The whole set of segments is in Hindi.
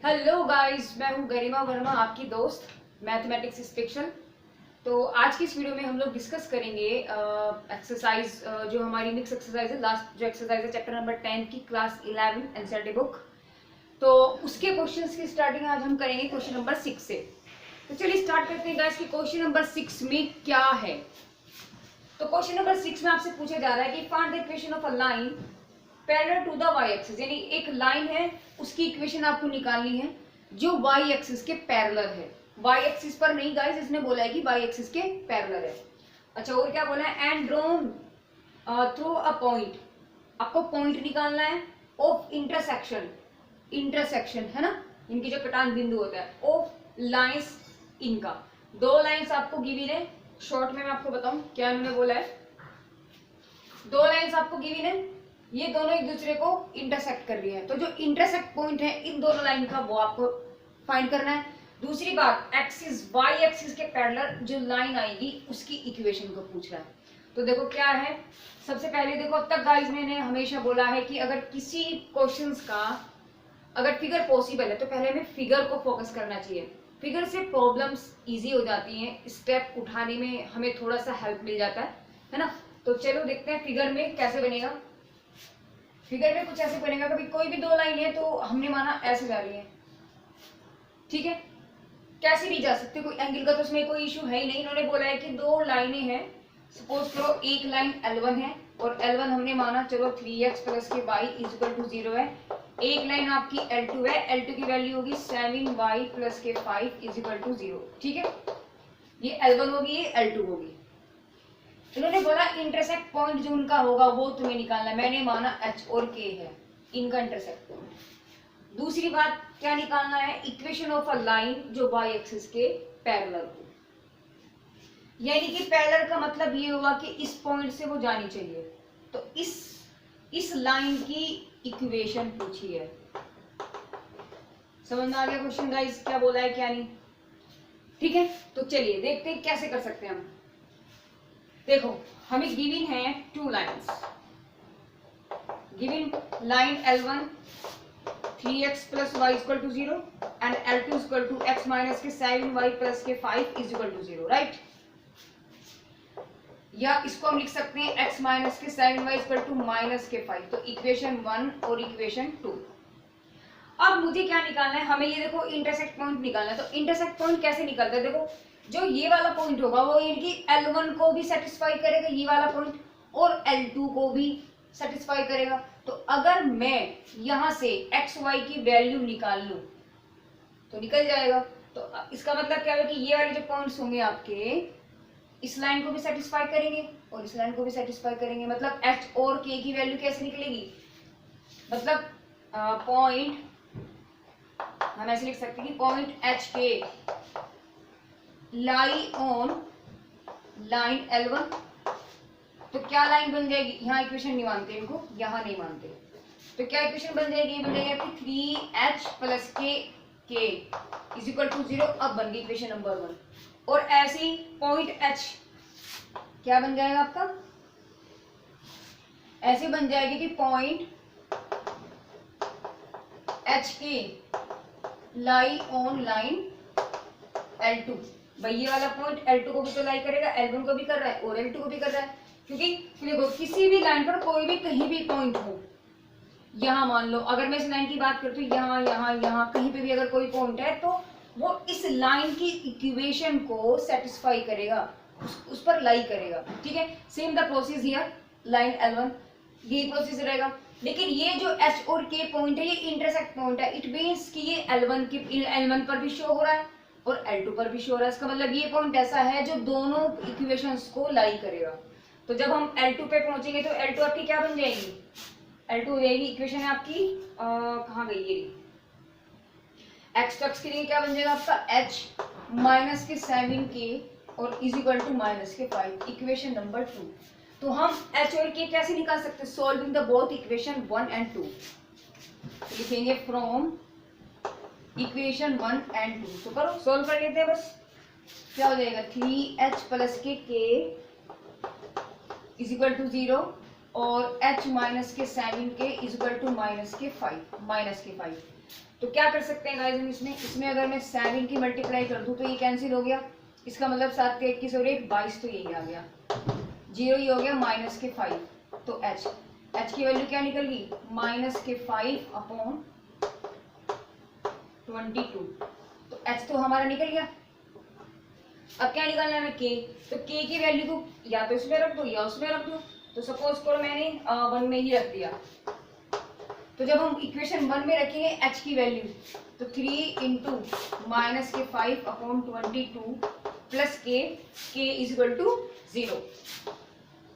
हेलो गाइस, मैं हूं गरिमा वर्मा, आपकी दोस्त मैथमेटिक्स स्पेशल। तो आज की इस वीडियो में हम लोग डिस्कस करेंगे एक्सरसाइज जो हमारी मिक्स एक्सरसाइज है, लास्ट जो एक्सरसाइज है चैप्टर नंबर 10 की क्लास 11 एनसीईआरटी बुक। तो उसके क्वेश्चंस की स्टार्टिंग आज हम करेंगे क्वेश्चन नंबर 6 से। तो चलिए स्टार्ट करते हैं गाइस कि क्वेश्चन नंबर 6 में क्या है। तो क्वेश्चन नंबर 6 में आपसे पूछा जा रहा है कि find the equation of a line parallel to the y axis, यानी एक लाइन है उसकी इक्वेशन आपको निकालनी है जो वाई एक्सिस के पैरेलल है। वाई एक्सिस पर नहीं गाइस, इसने बोला है कि वाई एक्सिस के पैरेलल है। अच्छा, और क्या बोला है, and drawn through a point, आपको पॉइंट निकालना है ऑफ इंटरसेक्शन, इंटरसेक्शन है ना, इनकी जो कटान बिंदु होता है, ऑफ लाइंस, इनका दो लाइंस आपको गिवन है। शॉर्ट में मैं आपको बताऊं क्या इन्होंने बोला है, दो लाइंस आपको गिवन है, ये दोनों एक दूसरे को इंटरसेक्ट कर रही है। तो जो इंटरसेक्ट पॉइंट है इन दोनों लाइन का वो आपको फाइंड करना है। दूसरी बात, एक्सिस वाई एक्सिस के पैरेलल जो लाइन आएगी उसकी इक्वेशन को पूछ रहा है। तो देखो क्या है, सबसे पहले देखो, अब तक गाइस मैंने हमेशा बोला है कि अगर किसी क्वेश्चंस का अगर फिगर पॉसिबल है तो पहले हमें फिगर को फोकस करना चाहिए। फिगर से प्रॉब्लम्स इजी हो जाती हैं, स्टेप उठाने में हमें थोड़ा सा हेल्प मिल जाता है ना। तो चलो देखते हैं फिगर में कैसे बनेगा। फिगर में कुछ ऐसे बनेगा, कभी कोई भी दो लाइन है तो हमने माना ऐसे जा रही है, ठीक है, कैसे भी जा सकते, कोई एंगल का तो उसमें कोई इशू है ही नहीं। इन्होंने बोला है कि दो लाइनें हैं, सपोज करो एक लाइन L1 है और L1 हमने माना चलो 3x प्लस के y इज इक्वल टू 0 है। एक लाइन आपकी L2 है, L2 की वैल्यू होगी 7y प्लस के 5 इज इक्वल टू 0, ठीक है। ये L1 होगी, ये L2 होगी। इन्होंने बोला इंटरसेक्ट पॉइंट जो उनका होगा वो तुम्हें निकालना है। मैंने माना H और K है इनका इंटरसेक्ट पॉइंट। दूसरी बात क्या निकालना है, इक्वेशन ऑफ अ लाइन जो y एक्सिस के पैरेलल हो, यानी कि पैरेलल का मतलब ये हुआ कि इस पॉइंट से वो जानी चाहिए। तो इस लाइन की इक्वेशन पूछी है। समझ में आ गया क्वेश्चन गाइस, क्या बोला है क्या नहीं, ठीक है। तो चलिए देखते हैं कैसे कर सकते हैं हम। देखो हमें गिवन है two lines, given line L1 3x plus y equal to 0 and L2 equal to x minus के 7y प्लस के 5 इज इक्वल टू 0, राइट। या इसको हम लिख सकते हैं x माइनस के 7y इक्वल टू माइनस के 5। तो इक्वेशन 1 और इक्वेशन 2। अब मुझे क्या निकालना है, हमें ये देखो इंटरसेक्ट पॉइंट निकालना है। तो इंटरसेक्ट पॉइंट कैसे निकलता है, देखो जो ये वाला पॉइंट होगा वो इनकी L1 को भी सेटिस्फाई करेगा ये वाला पॉइंट, और L2 को भी सेटिस्फाई करेगा। तो अगर मैं यहां से x y की वैल्यू निकाल लूं तो निकल जाएगा। तो इसका मतलब क्या है कि ये वाले जो पॉइंट्स होंगे आपके इस लाइन को भी सेटिस्फाई करेंगे और इस लाइन को भी सेटिस्फाई करेंगे। मतलब h और k की वैल्यू कैसे निकलेगी, मतलब पॉइंट हम ऐसे लिख सकते हैं कि पॉइंट एच के लाई ऑन लाइन L1। तो क्या लाइन बन जाएगी, यहाँ इक्वेशन नहीं मानते इनको, यहाँ नहीं मानते, तो क्या इक्वेशन बन जाएगी, बन जाएगी आपकी 3h plus k is equal to 0। अब बन गई इक्वेशन नंबर 1। और ऐसे ही पॉइंट H क्या बन जाएगा आपका, ऐसे बन जाएगी कि पॉइंट H के लाई ऑन लाइन L2। भाई ये वाला पॉइंट L2 को भी तो लाई करेगा, L1 को भी कर रहा है और L2 को भी कर रहा है, क्योंकि देखो किसी भी लाइन पर कोई भी कहीं भी पॉइंट हो, यहाँ मान लो अगर मैं इस लाइन की बात करती हूँ, यहाँ यहाँ यहाँ कहीं पे भी अगर कोई पॉइंट है तो वो इस लाइन की इक्वेशन को सेटिस्फाई करेगा, उस पर लाई करेगा, ठीक है। Same the process here line L1, यही प्रोसेस रहेगा। लेकिन ये जो H और K पॉइंट है ये इंटरसेक्ट पॉइंट है, इट मीन्स कि ये L1 पर भी शो हो रहा है और L2 पर भी शो हो रहा है। इसका मतलब ये पॉइंट ऐसा है जो दोनों इक्वेशंस को लाई करेगा। तो जब हम L2 पे पहुंचेंगे तो L2 आपकी क्या बन जाएगी, L2 हो जाएगी, इक्वेशन है आपकी कहाँ गई ये, x टक्स के लिए क्या बन जाएगा आपका h माइनस के 7k और इज इक्वल टू माइनस के 5, इक्वेशन नंबर 2। तो हम h और k कैसे निकाल सकते हैं, solving the both equation 1 and 2। लिखेंगे फ्रॉम इक्वेशन 1 एंड 2। तो करो सॉल्व कर लेते हैं बस। क्या हो जाएगा 3h प्लस के k इज इक्वल टू 0 और h माइनस के 7k is equal to minus के 5। तो क्या कर सकते हैं गाइस हम इसमें अगर मैं 7 की मल्टीप्लाई कर दूं तो ये कैंसिल हो गया, इसका मतलब 7 के 21 और 1 22, तो यही आ गया, 0 ही हो गया, माइनस के 5, तो h की वैल्यू क्या निकल गई, माइनस के 5 अपॉन 22, तो h तो हमारा निकल गया। अब क्या निकालना है k, तो k की वैल्यू को या तो इसमें रख दो या उसमें रख दो, तो सपोज करो मैंने 1 में ही रख दिया, तो जब हम इक्वेशन 1 में रखेंगे h की वैल्यू, तो 3 इंटू माइनस के 5 upon 22 plus k is equal to 0,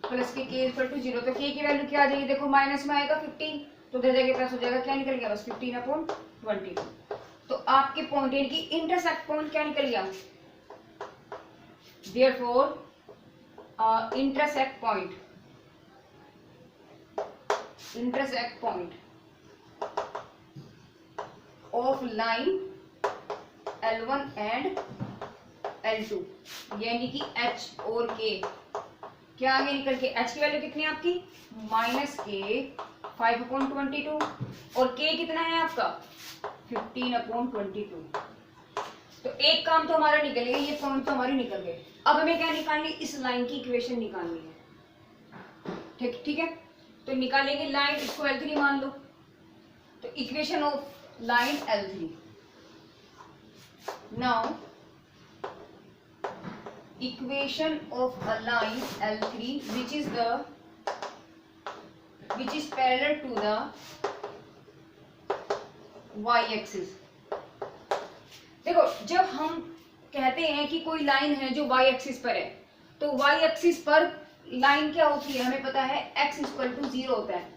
plus k is equal to 0, तो k की वैल्यू क्या आ जाएगी, देखो माइनस में आएगा 15, तो उधर जगह प्लस हो जाएगा, क्या निकल गया बस 15 अपॉन 22। तो आपके पॉइंट यानी कि इंटरसेक्ट पॉइंट क्या निकल गया, therefore intersect point of line L1 and L2, यानी कि H और K क्या आगे निकल के, H की वैल्यू कितनी है आपकी, माइनस के 5 अपॉन 22 और K कितना है आपका 15 अपॉन 22। तो एक काम तो हमारा निकल गया, ये पॉइंट तो हमारे निकल गए। अब हमें क्या निकालनी, इस लाइन की इक्वेशन निकालनी है, ठीक है, तो निकालेंगे लाइन, इसको L3 मान लो, तो equation of line L3, now equation of a line L3 which is parallel to the y axis। देखो जब हम कहते हैं कि कोई लाइन है जो y एक्सिस पर है, तो y एक्सिस पर लाइन क्या होती है, हमें पता है x इक्वल टू 0 होता है।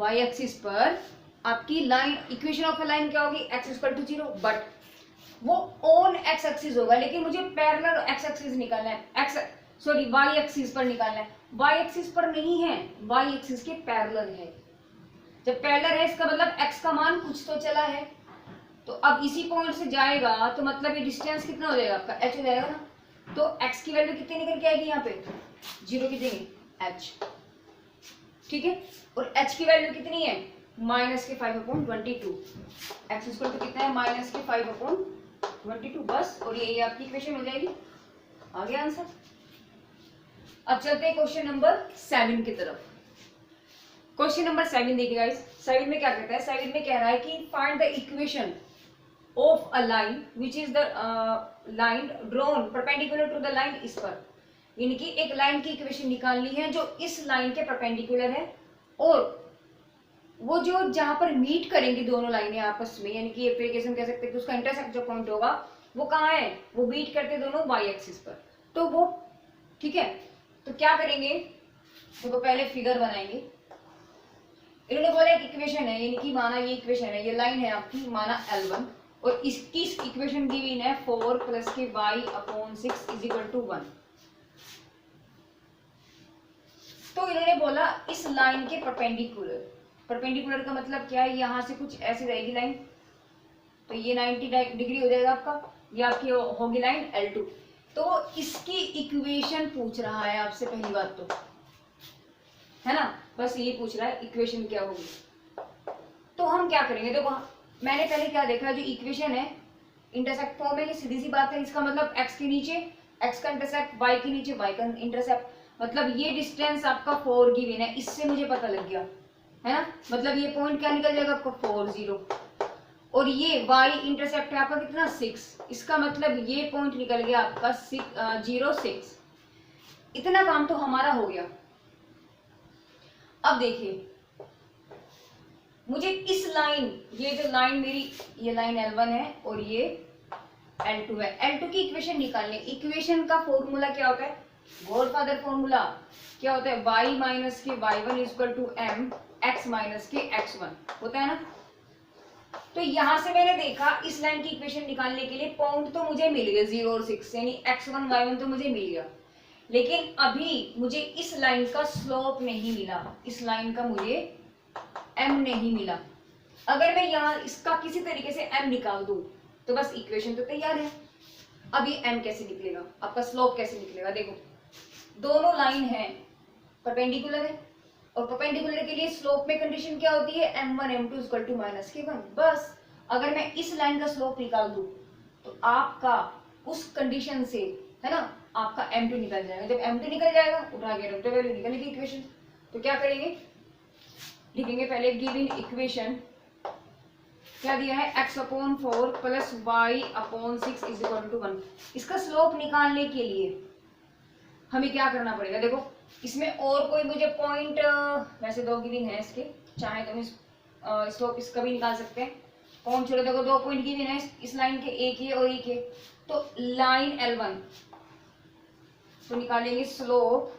y एक्सिस पर आपकी line, equation of a line क्या होगी, x इक्वल टू 0, बट वो ऑन x एक्सिस होगा, लेकिन मुझे पैरेलल x एक्सिस निकालना है, y एक्सिस पर निकालना है, y एक्सिस पर नहीं है, y एक्सिस के पैरेलल है। जब पैरेलल है इसका मतलब x का मान कुछ तो चला है, तो अब इसी पॉइंट से जाएगा तो मतलब ये डिस्टेंस कितना हो जाएगा आपका, h हो जाएगा ना, तो x की वैल्यू कितनी निकल के आएगी यहाँ पे, 0 की जगह h, ठीक है, और h की वैल्यू कितनी है, माइनस के 5 अपॉन 22, x इक्वल टू कितना है, माइनस के 5 अपॉन 22, बस, और ये आपकी इक्वेशन हो जाएगी, आ गया आंसर। अब चलते हैं क्वेश्चन नंबर 7 की तरफ। क्वेश्चन नंबर 7 देखिए गाइस, 7 में क्या कहता है, 7 में कह रहा है कि find the equation of a line which is the line drawn perpendicular to the line इस पर, यानी कि एक लाइन की इक्वेशन निकालनी है जो इस लाइन के परपेंडिकुलर है, और वो जो जहां पर मीट करेंगी दोनों लाइनें आपस में, यानी कि एक तरीके से हम कह सकते हैं कि उसका इंटरसेक्ट जो पॉइंट होगा वो कहाँ है, वो मीट करते दोनों y एक्सिस पर, तो वो ठीक है, तो क्या करेंगे, तो पहले फिगर बनाएंगे। इन्होंने बोला एक इक्वेशन है, यानी कि माना ये इक्वेशन है, ये लाइन है आपकी, माना L1, और इसकी इक्वेशन दी हुई है 4 प्लस के y upon 6 is equal to 1। तो इन्होंने बोला इस लाइन के परपेंडिकुलर, परपेंडिकुलर का मतलब क्या है, यहां से कुछ ऐसे रहेगी लाइन, तो ये 90 डिग्री हो जाएगा आपका, ये आपकी होगी लाइन L2, तो इसकी इक्वेशन पूछ रहा है आपसे, पहली बात तो है ना, बस ये पूछ रहा है इक्वेशन क्या होगी। तो हम क्या करेंगे, देखो मैंने पहले क्या देखा, जो इक्वेशन है इंटरसेक्ट फॉर्म है, ये सीधी सी बात है, इसका मतलब x के नीचे x का इंटरसेप्ट, y के नीचे y का इंटरसेप्ट, मतलब ये डिस्टेंस आपका 4 गिवन है, इससे मुझे पता लग गया है ना, मतलब ये पॉइंट क्या निकल जाएगा आपका 4 0, और ये y इंटरसेप्ट है आपका कितना 6, इसका मतलब ये पॉइंट निकल गया आपका 0 6। इतना काम तो हमारा हो गया। अब देखिए मुझे इस लाइन, ये जो लाइन मेरी, ये लाइन L1 है और ये L2 है, L2 की इक्वेशन निकालनी। इक्वेशन का फॉर्मूला क्या होता है, गॉडफादर फॉर्मूला क्या होता है, y माइनस के y1 equal to m x minus के x1 होता है ना। तो यहां से मैंने देखा इस लाइन की इक्वेशन निकालने के लिए पॉइंट तो मुझे मिल गए 0 और 6, यानी x1 y1 तो मुझे मिल गया, लेकिन अभी मुझे इस लाइन का स्लोप नहीं मिला, इस लाइन का मुझे m नहीं मिला। अगर मैं यहाँ इसका किसी तरीके से m निकाल दूं तो बस इक्वेशन तो तैयार है। अब ये m कैसे निकलेगा, आपका स्लोप कैसे निकलेगा, देखो दोनों लाइन है परपेंडिकुलर है, और परपेंडिकुलर के लिए स्लोप में कंडीशन क्या होती है, m1 m2 equal to minus के 1, बस। अगर मैं इस लाइन का स्लोप निकाल दूं तो आपका उस कंडीशन से, है ना, आपका m2 निकल जाएगा। जब m2 निकल जाएगा उठा के रख दो, वैल्यू निकलेगी इक्वेशन। तो क्या करेंगे, लिखेंगे पहले गिवन इक्वेशन, क्या दिया है, x/4 plus y/6 is equal to 1। इसका स्लोप निकालने के लिए हमें क्या करना पड़ेगा, देखो इसमें और कोई मुझे पॉइंट, वैसे दो गिवन है इसके, चाहे तो स्लोप इसका भी निकाल सकते हैं। कौन छोड़ो, देखो दो पॉइंट गिवन है इस लाइन के, एक ये और एक ये। तो लाइन L1 तो निकालेंगे स्लोप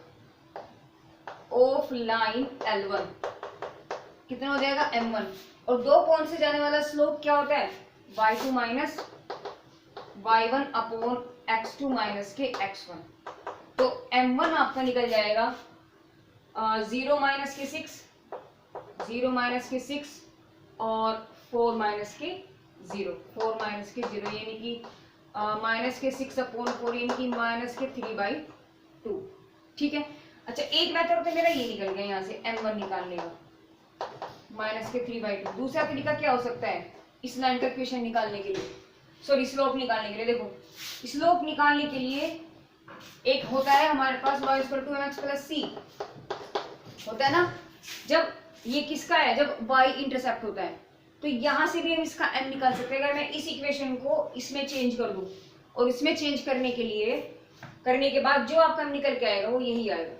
ऑफ लाइन L1 कितना हो जाएगा, m1। और दो पॉइंट से जाने वाला स्लोप क्या होता है, y2 minus y1 upon x2 minus के x1। तो m1 आपका निकल जाएगा 0 माइनस के 6, 0 माइनस के 6 और 4 माइनस के 0, 4 माइनस के 0 यानी कि माइनस के 6 अपॉन 4 यानी कि माइनस के 3/2। ठीक है। अच्छा, एक मेथड तो मेरा ये निकल गया यहाँ से m1 निकालने का, माइनस के 3/2। दूसरा तरीका क्या हो सकता है इस लाइन का इक्वेशन निकालने के लिए, सॉरी स्लोप निकालने के लिए। देखो स्लोप निकालने के लिए एक होता है हमारे पास y = mx + c होता है ना। जब ये किसका है, जब y इंटरसेप्ट होता है, तो यहां से भी हम इसका m निकाल सकते हैं। अगर मैं इस इक्वेशन को इसमें चेंज कर दूं और इसमें चेंज करने के बाद जो आपका m निकल के आएगा वो यही आएगा,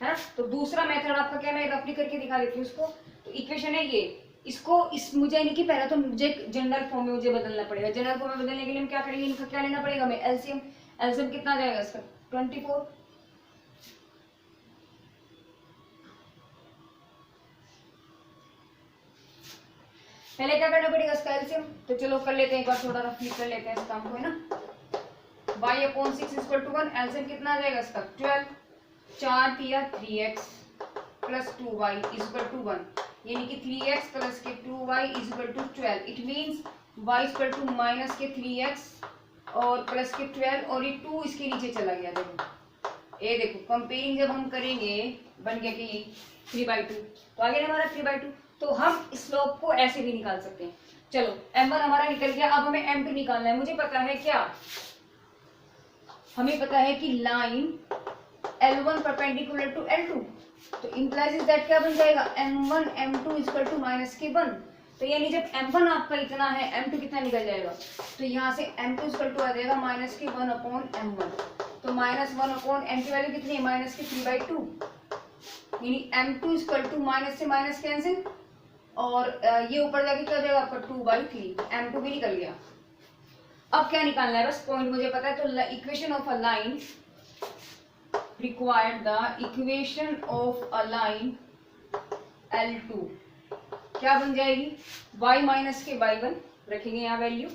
है ना। तो दूसरा मेथड आपका क्या, मैं रफली करके दिखा देती हूँ उसको। तो इक्वेशन है ये, इसको इस मुझे नहीं कि पहले तो मुझे जनरल फॉर्म में मुझे बदलना पड़ेगा। जनरल फॉर्म में बदलने के लिए हम क्या करेंगे, इनका क्या लेना पड़ेगा हमें, एलसीएम। एलसीएम कितना आ जाएगा इसका, 24। पहले क्या करना पड़ेगा इसका एलसीएम, तो चलो कर लेते हैं एक बार, थोड़ा रफली कर लेते हैं इस काम को, है ना। y/6 = 1, एलसीएम कितना आ जाएगा इसका 12, 4 तिया 3x प्लस 2y = 1, यानी कि 3x प्लस के 2y = 12। It means y = minus के 3x और प्लस के 12 और ये 2 इसके नीचे चला गया। देखो ये देखो, कंपेयरिंग जब हम करेंगे बन गया कि 3/2, तो आगे हमारा 3/2। तो हम स्लोप को ऐसे भी निकाल सकते हैं। चलो m1 हमारा निकल गया, अब हमें m2 निकालना है। मुझे पता है क्या, हमें पता है कि line L1 perpendicular to L2, तो इंप्लाइज दैट क्या बन जाएगा, m1 m2 = माइनस के 1। तो यानी जब m1 आपका इतना है, m2 कितना निकल जाएगा, तो यहाँ से m2 = आ जाएगा माइनस के 1/m1। तो -1/m की वैल्यू कितनी है, माइनस के 3/2, यानी m2 = माइनस से माइनस कैंसिल और ये ऊपर जाके क्या हो जाएगा आपका 2/3, m2 भी निकल गया। अब क्या निकालना है, बस पॉइंट मुझे पता है। तो equation of a line required, the equation of a line L2 क्या बन जाएगी, y माइनस के y1 रखेंगे यहाँ वैल्यू,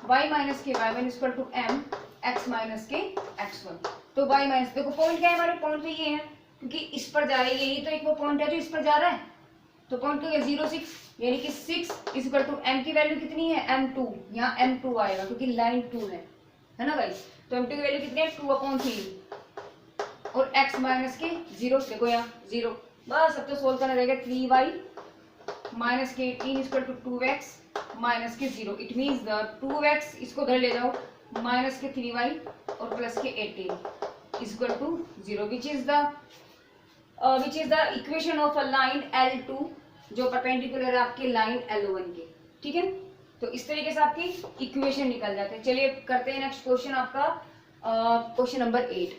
y माइनस के y1 = m x माइनस के x1। तो y माइनस, देखो पॉइंट क्या है हमारे, पॉइंट तो ये है क्योंकि इस पर जा रही है, यही तो एक वो पॉइंट है जो इस पर जा रहा है। तो पॉइंट क्या है 0, 6, यानी कि 6 = m की वैल्यू कितनी है, m2। यहाँ m2 आएगा क्योंकि लाइन 2 है ना गाइस। तो m2 की वैल्यू कितनी है, 2/3 और x माइनस के 0, देखो यहाँ 0। बस अब तो सोल्व करना रहेगा। 3y माइनस के 18 = 2x माइनस के 0। इट मीन्स द 2x इसको धर ले जाओ, माइनस के 3y और प्लस के 18 = 0, विच is the equation of a line L2 जो परपेंडिकुलर है आपकी लाइन L1 के। ठीक है, तो इस तरीके से आपकी इक्वेशन निकल जाते हैं। चलिए करते हैं नेक्स्ट क्वेश्चन, आपका क्वेश्चन नंबर 8।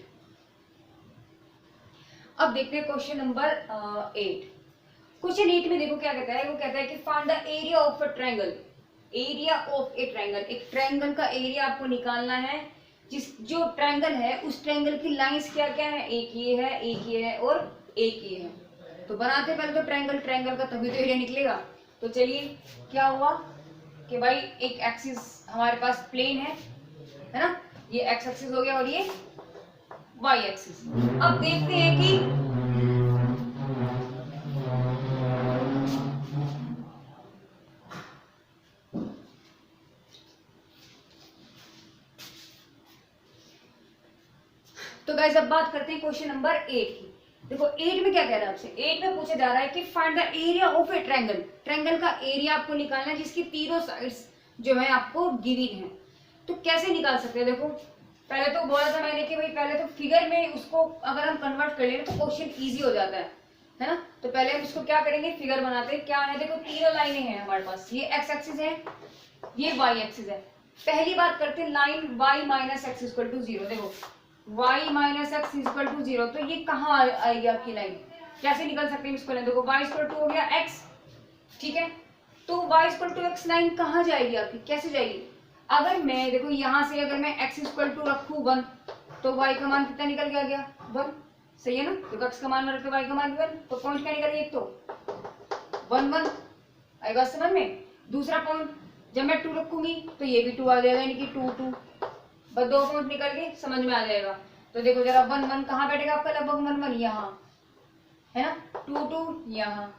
अब देखते हैं क्वेश्चन नंबर 8। क्वेश्चन 8 में देखो क्या कहता है, वो कहता है कि find the area of a triangle. Area of A triangle, एक ट्रायंगल का एरिया आपको निकालना है। जो ट्रायंगल है उस ट्रायंगल की लाइंस क्या क्या है, एक ये है, एक ये है और एक ये है। तो बनाते पहले तो ट्रायंगल का, तभी तो एरिया निकलेगा। तो चलिए क्या हुआ कि भाई एक एक्सिस हमारे पास प्लेन है ना, ये एक्स एक्सिस हो गया और ये वाई एक्सिस। अब देखते हैं कि तो गाइस अब बात करते हैं क्वेश्चन नंबर 8 की। देखो 8 में क्या कह रहा है आपसे, 8 में पूछा जा रहा है कि find the area of A triangle. Triangle का एरिया आपको निकालना है जिसकी तीनों साइड्स जो है आपको गिवन है। तो कैसे निकाल सकते हैं? देखो पहले तो बोला था मैंने कि भाई पहले तो फिगर में उसको अगर हम कन्वर्ट कर लें तो क्वेश्चन इजी हो जाता है ना। तो पहले हम इसको क्या करेंगे, फिगर बनाते हैं। क्या है, देखो तीनों लाइनें हैं हमारे पास, ये एक्स एक्सिस है, ये वाई एक्सिस है। पहली बात करते हैं line y minus x equal to 0। देखो y minus x equal to 0, तो ये कहाँ आएगी आपकी लाइन? कैसे निकल सकते हैं इसको? देखो y इक्वल टू हो गया x, ठीक है, तो y equal to x line कहाँ जाएगी आपकी, कैसे जाएगी? अगर मैं देखो यहाँ से अगर मैं x इक्वल टू रखूँ 1, तो y का मान कितना निकल के आ गया 1, सही है ना। तो x का मान रख के y का मान भी 1, तो पॉइंट क्या निकल गया? एक तो 1 1 आएगा समझ में। दूसरा पॉइंट जब मैं 2 रखूंगी तो ये भी 2 आ जाएगा, यानी कि 2 2, बस 2 पॉइंट निकल के समझ में आ जाएगा। तो देखो जरा 1 1 कहाँ बैठेगा आपका? लगभग 1 1 यहाँ है ना, 2 2 यहाँ।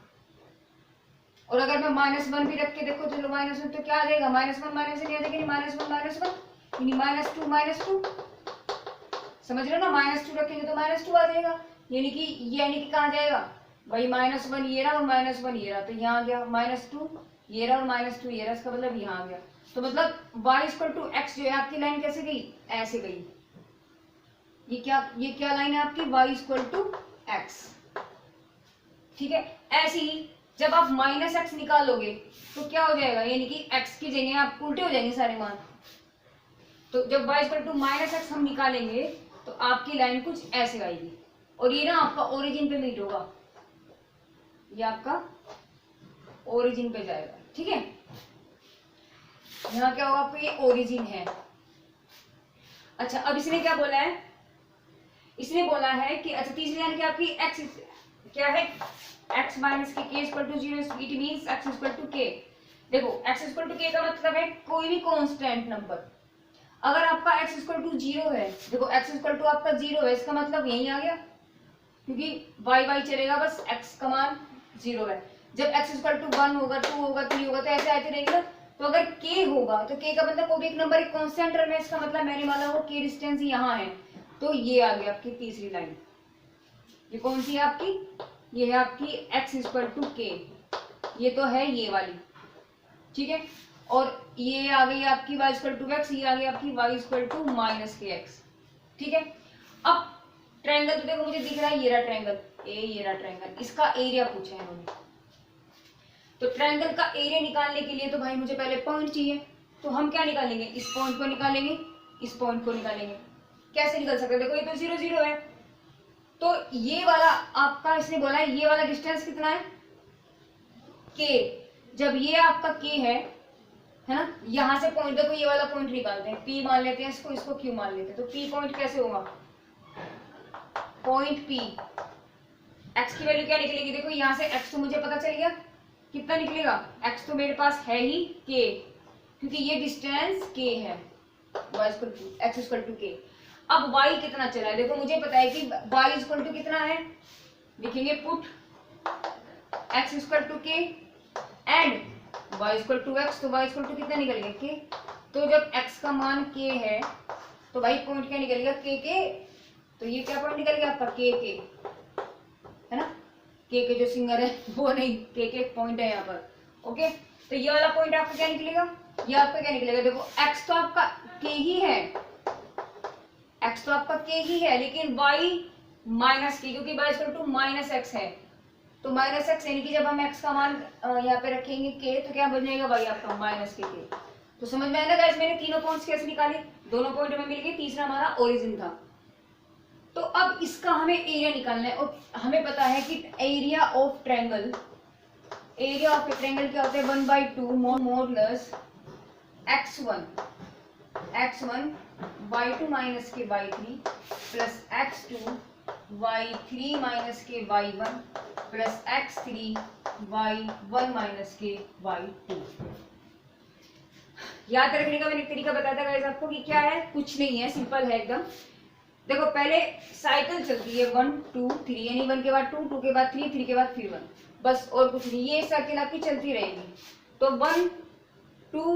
और अगर मैं -1 भी रख के देखो चलो -1, तो क्या आ जाएगा? -1 माइनस नहीं आ जाएगा, -1 -1 यानी -2 समझ रहे हो ना। -2 रखेंगे तो -2 आ जाएगा, यानी कि कहाँ जाएगा भाई? -1 ये रहा और -1 ये रहा, तो यहाँ आ गया -2 ये रहा और -2 ये रहा, इसका मतलब यहाँ आ गया। तो मतलब y इक्वल टू एक्स जो है आपकी लाइन कैसे गई? ऐसे गई। ये क्या लाइन है आपकी? y इक्वल टू एक्स, ठीक है। ऐसे ही जब आप -x निकालोगे तो क्या हो जाएगा? यानी कि x की जगह आप उल्टे हो जाएंगे सारे मान। तो जब y इक्वल टू -x हम निकालेंगे तो आपकी लाइन कुछ ऐसे आएगी, और ये ना आपका ओरिजिन पे मीट होगा, ये आपका ओरिजिन पे जाएगा, ठीक है। यहाँ क्या होगा आपको? ये ओरिजिन है। अच्छा अब इसने क्या बोला है? इसने बोला है कि अच्छा तीसरी लाइन क्या आपकी? x क्या है? x माइनस के k equal to 0, it means x equal to k। देखो x इक्वल टू k का मतलब है कोई भी कांस्टेंट नंबर। अगर आपका x इक्वल टू 0 है, देखो x इक्वल टू आपका 0 है, इसका मतलब यही आ गया, क्योंकि y चलेगा, बस x का मान 0 है। जब x इक्वल टू 1 होगा, 2 होगा, 3 होगा, तो ऐसे आते रहेंगे ना। तो अगर k होगा तो k का मतलब कोई भी एक नंबर एक कांस्टेंट टर्म है, इसका मतलब मैंने माना वो k डिस्टेंस यहाँ है, तो ये आ गई आपकी तीसरी लाइन। ये कौन सी है आपकी? ये है आपकी x इक्वल टू k, ये तो है ये वाली, ठीक है। और ये आ गई आपकी y इक्वल टू x, ये आ गई आपकी y इक्वल टू माइनस के एक्स, ठीक है। अब ट्रायंगल तो देखो मुझे दिख रहा है, ये रहा ट्रायंगल ए, ये रहा ट्रायंगल, इसका एरिया पूछा है इन्होंने। तो ट्रायंगल का एरिया निकालने के लिए तो भाई मुझे पहले पॉइंट चाहिए, तो हम क्या निकालेंगे? इस पॉइंट को निकालेंगे, इस पॉइंट को निकालेंगे। कैसे निकल सकते हैं? देखो ये तो 0 0 है, तो ये वाला आपका इसने बोला है ये वाला डिस्टेंस कितना है? k। जब ये आपका k है ना, यहां से पॉइंट देखो ये वाला पॉइंट निकालते हैं, p मान लेते हैं इसको, इसको q मान लेते हैं। तो p पॉइंट कैसे होगा? पॉइंट p, x की वैल्यू क्या निकलेगी? देखो यहाँ से x तो मुझे पता चल गया कितना निकलेगा, x तो मेरे पास है ही k, क्योंकि ये डिस्टेंस k है, x इक्वल टू k। अब y कितना चला है? देखो मुझे पता है कि y इक्वल टू कितना है, लिखेंगे put x equal to k and y equal to x, तो y इक्वल टू कितना निकल गया k। तो जब x का मान k है तो भाई पॉइंट क्या निकल गया? k, तो ये क्या पॉइंट निकल गया आपका? k है ना, k जो सिंगर है वो नहीं, k पॉइंट है यहाँ पर, ओके। तो ये वाला पॉइंट आपका क्या निकलेगा? ये आपका क्या निकलेगा? देखो x तो आपका k ही है, x तो आपका k ही है, लेकिन y माइनस k, क्योंकि y equal to minus x है, तो माइनस एक्स यानी कि जब हम x का मान यहाँ पे रखेंगे k, तो क्या बन जाएगा y आपका? Minus k। तो समझ में आया ना गाइस? मैंने तीनों पॉइंट्स कैसे निकाले, दोनों पॉइंट हमें मिल गए, तीसरा हमारा ओरिजिन था। तो अब इसका हमें एरिया निकालना है, और हमें पता है कि area of triangle, area of A triangle क्या होता है? 1/2 मॉडुलस x1 y2 माइनस के y3 plus x2 y3 minus के y1 plus x3 y1 minus के y2। याद रखने का मैंने एक तरीका बताया था गाइस आपको कि क्या है, कुछ नहीं है, सिंपल है एकदम। देखो पहले साइकिल चलती है 1 2 3, यानी 1 के बाद 2, 2 के बाद 3, 3 के बाद फिर 1, बस और कुछ नहीं, ये साइकिल आपकी चलती रहेगी। तो 1 2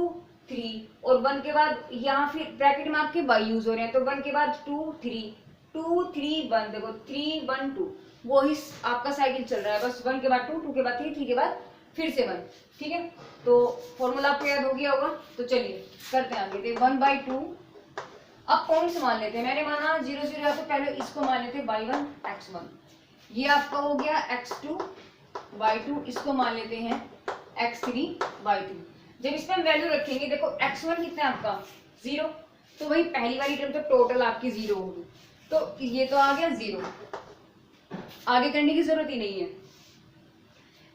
3 और 1 के बाद यहाँ फिर ब्रैकेट में आपके y यूज हो रहे हैं, तो 1 के बाद 2 3 2 3 1, देखो 3 1 2, वो ही आपका साइकिल चल रहा है, बस 1 के बाद 2, 2 के बाद 3, 3 के बाद फिर से 1, ठीक है। तो फॉर्मूला आपको याद हो गया होगा। तो चलिए करते हैं आगे। 1/2 अब पॉइंट्स मान लेते हैं। मैंने माना 0 0 है तो पहले इसको मान लेते हैं y1 x1, ये आपका हो गया x2 y2, इसको मान लेते हैं x3 y3। जब इसमें हम वैल्यू रखेंगे, देखो x1 कितना है आपका 0, तो वही पहली वाली टर्म तो टोटल आपकी 0 होगी, तो ये तो आ गया 0, आगे करने की जरूरत ही नहीं है।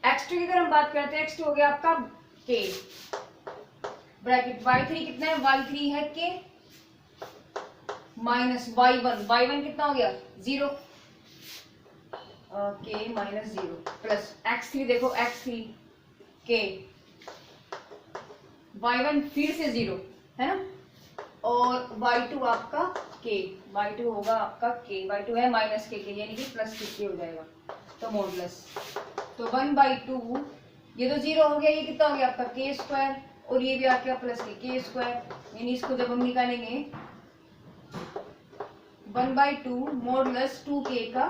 x2 की अगर हम बात करते हैं, x2 हो गया आपका k ब्रैकेट, y3 कितना है, y3 है k माइनस y1 कितना हो गया 0, k माइनस 0 प्लस x3, देखो x3 k y1 फिर से 0 है ना, और y2 आपका k, y2 होगा आपका k, y2 है माइनस k यानी कि प्लस k हो जाएगा, तो मॉडुलस। तो 1/2 ये तो 0 हो गया, ये कितना हो गया आपका k स्क्वायर, और ये भी आपका प्लस k स्क्वायर, यानी इसको जब हम निकालेंगे 1/2 मॉडुलस 2k का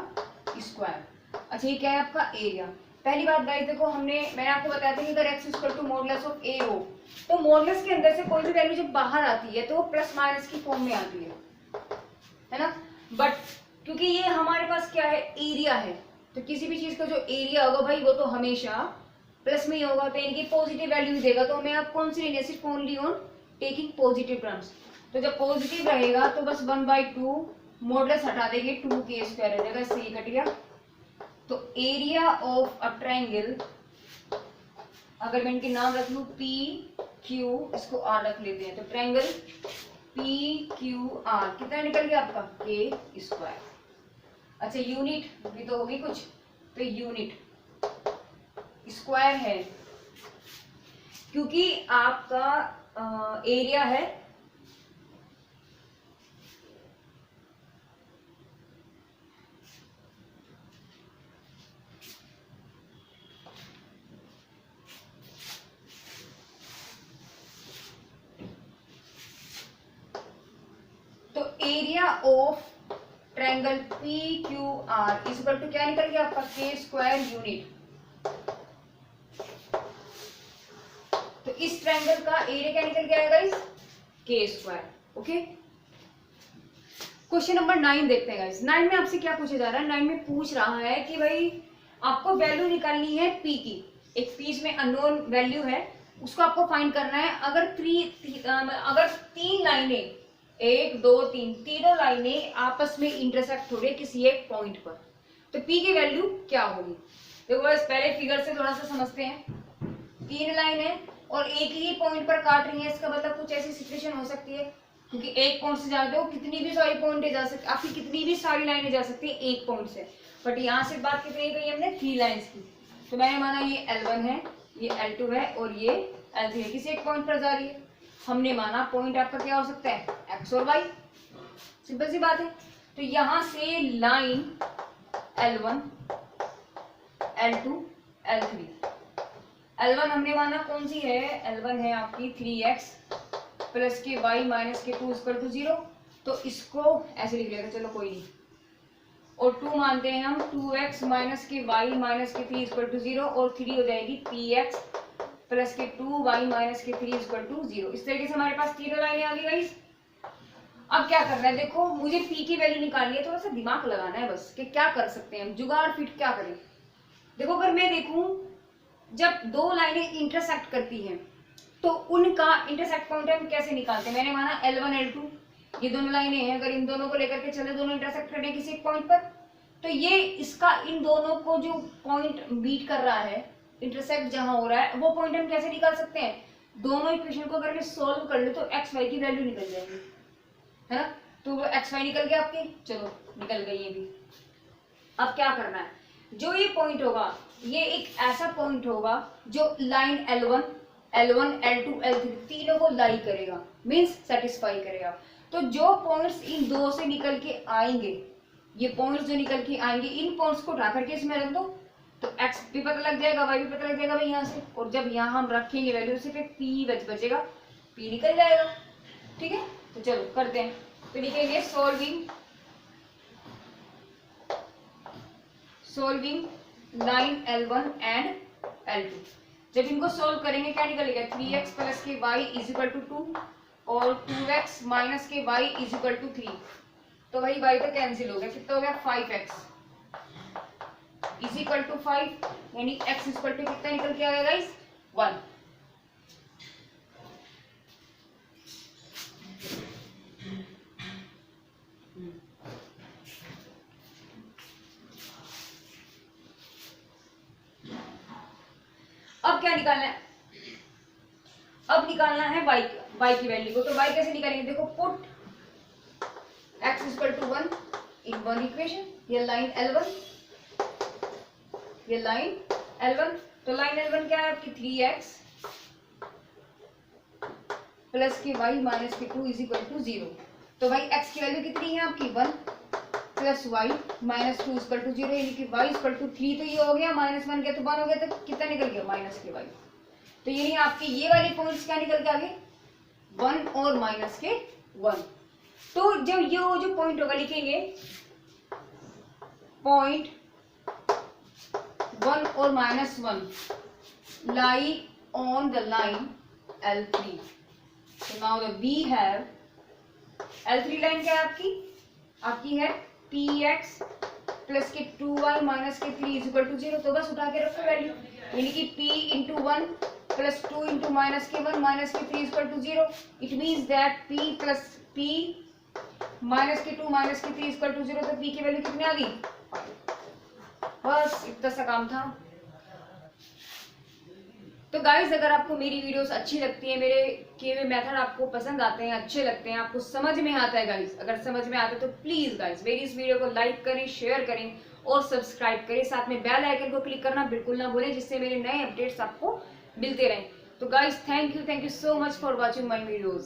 स्क्वायर। अच्छा, ये क्या है आपका एरिया। पहली बात गाइस देखो, मैंने आपको बताया था कि अगर x equal to modulus of a हो, तो मॉडुलस के अंदर से कोई भी वैल्यू जब बाहर आती है तो वो प्लस माइनस की फॉर्म में आती है ना। बट क्योंकि ये हमारे पास क्या है, एरिया है, तो किसी भी चीज का जो एरिया होगा भाई वो तो हमेशा प्लस में ही होगा, तो यानी कि पॉजिटिव वैल्यू देगा। तो हमें आप कौन सी लेनी है, सिर्फ only on taking positive terms. तो जब पॉजिटिव रहेगा तो बस 1/2 मॉडुलस हटा देंगे, 2k स्क्वायर हो जाएगा, इससे ये कट गया। तो एरिया ऑफ अ ट्रायंगल, अगर मैं इनके नाम रख लूं P Q, इसको R रख लेते हैं, तो ट्रायंगल P Q R कितना निकल गया आपका k स्क्वायर। अच्छा, यूनिट भी तो होगी कुछ, तो यूनिट स्क्वायर है क्योंकि आपका एरिया है area of triangle P Q R is equal to क्या निकल गया आपका के स्क्वायर यूनिट। तो इस ट्रायंगल का एरिया क्या निकल गया गाइस, के स्क्वायर। ओके, क्वेश्चन नंबर 9 देखते हैं गाइस। 9 में आपसे क्या पूछा जा रहा है, 9 में पूछ रहा है कि भाई आपको वैल्यू निकालनी है पी की, एक पी में अननोन वैल्यू है, उसको आपको फाइंड करना है। अगर तीन लाइनें 1 2 3 तीनों लाइनें आपस में इंटरसेक्ट हो रही है किसी एक पॉइंट पर, तो P की वैल्यू क्या होगी। देखो बस पहले फिगर से थोड़ा सा समझते हैं। 3 लाइनें और एक ही पॉइंट पर काट रही है, इसका मतलब कुछ ऐसी सिचुएशन हो सकती है, क्योंकि एक पॉइंट से जाते हो कितनी भी सारी पॉइंट जा सकती, आपकी कितनी भी सारी लाइनें जा सकती है एक पॉइंट से, बट यहाँ से बात कितनी कही हमने 3 लाइन्स की। तो मैंने माना ये L1 है, ये L2 है और ये L3 है, किसी एक पॉइंट पर जा रही है। हमने माना पॉइंट आपका क्या हो सकता है, x और y, सिंपल सी बात है। तो यहां से line L1 L2 L3, L1 हमने माना कौन सी है, L1 है आपकी 3x प्लस के y माइनस के 2 इक्वल टू 0, तो इसको ऐसे लिख लेते, चलो कोई नहीं। और 2 मानते हैं हम 2x माइनस के y माइनस के 3 इक्वल टू 0, और 3 हो जाएगी px प्लस के 2y माइनस के 3 इक्वल टू 0। इस तरीके से हमारे पास तीनों लाइनें आ गई गाइस। अब क्या करना है, देखो मुझे p की वैल्यू निकालनी है, थोड़ा सा दिमाग लगाना है बस कि क्या कर सकते हैं, जुगाड़ फिट क्या करें। देखो अगर मैं देखूं जब दो लाइनें इंटरसेक्ट करती हैं तो उनका इंटरसेक्ट पॉइंट हम कैसे निकालते हैं। मैंने माना L1 L2 ये दोनों लाइनें हैं, अगर इन दोनों को लेकर के चले, दोनों इंटरसेक्ट कर रहे हैं किसी एक पॉइंट पर, तो ये इसका इन दोनों को जो पॉइंट बीट कर रहा है, इंटरसेक्ट जहां हो रहा है, वो पॉइंट हम कैसे निकाल सकते हैं। दोनों इक्वेशन को अगर मैं सोल्व कर लूं तो एक्स वाई की वैल्यू निकल जाएगी, है ना। तो वो एक्स वाई निकल गया आपके, चलो निकल गई ये भी। अब क्या करना है, जो ये पॉइंट होगा ये एक ऐसा पॉइंट होगा जो लाइन L1 L2 L3 तीनों को लाई करेगा, मींस सेटिस्फाई करेगा। तो जो पॉइंट्स इन दो से निकल के आएंगे, ये पॉइंट्स जो निकल के आएंगे, इन पॉइंट्स को उठा करके इसमें रख दो, तो x भी पता लग जाएगा, y भी पता लग जाएगा भाई यहाँ से, और जब यहाँ हम रखेंगे वैल्यू सिर्फ एक p बचेगा, p निकल जाएगा। ठीक है, तो चलो करते हैं। तो लिखेंगे solving line L1 and L2। जब इनको सोल्व करेंगे क्या निकलेगा 3x प्लस के y इज इक्वल टू 2 और 2x माइनस के y इज इक्वल टू 3। तो भाई y तो कैंसिल हो गया, कितना हो गया 5x इज इक्वल टू 5, यानी x इज इक्वल टू कितना निकल के आ गया गाइस 1। अब क्या निकालना है, अब निकालना है y की वैल्यू को। तो y कैसे निकालेंगे, देखो put x equal to 1 in one equation, ये लाइन L1, ये लाइन L1। तो लाइन L1 क्या है आपकी 3x प्लस के y माइनस के 2 इज इक्वल टू 0। तो भाई x की वैल्यू कितनी है आपकी 1 plus y minus 2 equal to 0, यानी कि y इक्वल टू 3। तो ये हो गया -1 गया तो 1 हो गया, तो कितना निकल गया माइनस के y। तो यानी आपके ये वाले पॉइंट्स क्या निकल के आ गए 1 और माइनस के 1। तो जब ये जो पॉइंट होगा लिखेंगे पॉइंट 1 और -1 lie on the line L3। So now the we have L3 line क्या है आपकी है px प्लस के 2y माइनस के 3 इज इक्वल टू 0। तो बस उठा के रखो वैल्यू, यानी कि p into 1 plus 2 into minus के 1 माइनस के 3 is equal to 0। It means that p plus p minus के 2 माइनस के 3 इज इक्वल टू 0। तो p की वैल्यू कितनी आ गई, बस इतना सा काम था। तो गाइज अगर आपको मेरी वीडियोस अच्छी लगती है, मेरे किए हुए मेथड आपको पसंद आते हैं, अच्छे लगते हैं, आपको समझ में आता है गाइज, अगर समझ में आता है तो प्लीज गाइज मेरी इस वीडियो को लाइक करें, शेयर करें और सब्सक्राइब करें। साथ में बेल आइकन को क्लिक करना बिल्कुल ना भूलें, जिससे मेरे नए अपडेट्स आपको मिलते रहें। तो guys thank you so much for watching my videos.